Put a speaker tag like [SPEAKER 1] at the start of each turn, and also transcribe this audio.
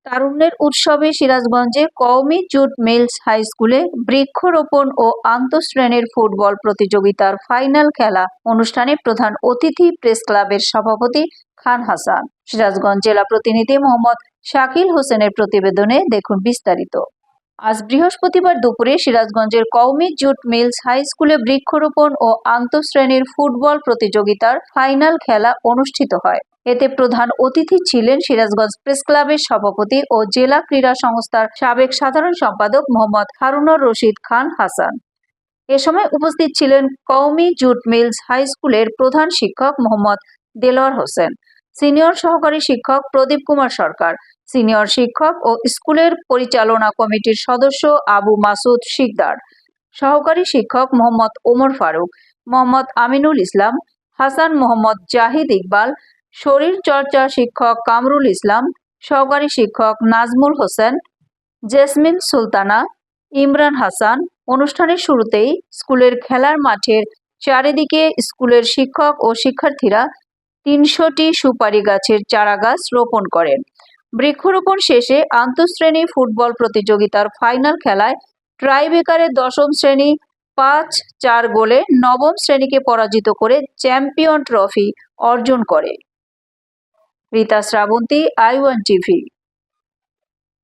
[SPEAKER 1] তারুণ্যের উৎসবে সিরাজগঞ্জে কওমি জুট মিলস হাই স্কুলে বৃক্ষরোপণ ও আন্তঃশ্রেণীর ফুটবল প্রতিযোগিতার ফাইনাল খেলা অনুষ্ঠানে প্রধান অতিথি প্রেস ক্লাবের সভাপতি খান হাসান। সিরাজগঞ্জ জেলা প্রতিনিধি মোহাম্মদ শাকিল হোসেনের প্রতিবেদনে দেখুন বিস্তারিত। আজ বৃহস্পতিবার দুপুরে সিরাজগঞ্জের কওমি জুট মিলস হাই স্কুলে বৃক্ষরোপণ ও আন্তঃশ্রেণীর ফুটবল প্রতিযোগিতার ফাইনাল খেলা অনুষ্ঠিত হয়। এতে প্রধান অতিথি ছিলেন সিরাজগঞ্জ প্রেস ক্লাবের সভাপতি ও জেলা ক্রীড়া সংস্থার সাবেক সাধারণ সম্পাদক মোহাম্মদ হারুনুর রশিদ খান হাসান। এ সময় উপস্থিত ছিলেন কওমি জুট মিলস হাই স্কুলের প্রধান শিক্ষক মোহাম্মদ দেলোয়ার হোসেন, সিনিয়র সহকারী শিক্ষক প্রদীপ কুমার সরকার, সিনিয়র শিক্ষক ও স্কুলের পরিচালনা কমিটির সদস্য আবু মাসুদ শিকদার, সহকারী শিক্ষক মোহাম্মদ ওমর ফারুক, মোহাম্মদ আমিনুল ইসলাম, হাসান মোহাম্মদ জাহিদ ইকবাল, শরীর চর্চা শিক্ষক কামরুল ইসলাম, সহকারী শিক্ষক নাজমুল হোসেন, জেসমিন সুলতানা, ইমরান হাসান। অনুষ্ঠানের শুরুতেই স্কুলের খেলার মাঠের চারিদিকে স্কুলের শিক্ষক ও শিক্ষার্থীরা ৩০০টি সুপারি গাছের চারা গাছ রোপণ করেন। বৃক্ষরোপণ শেষে আন্তঃশ্রেণী ফুটবল প্রতিযোগিতার ফাইনাল খেলায় ট্রাইবেকারের ১০ম শ্রেণী ৫-৪ গোলে ৯ম শ্রেণীকে পরাজিত করে চ্যাম্পিয়ন ট্রফি অর্জন করে। Rita Srabanti, i1 TV।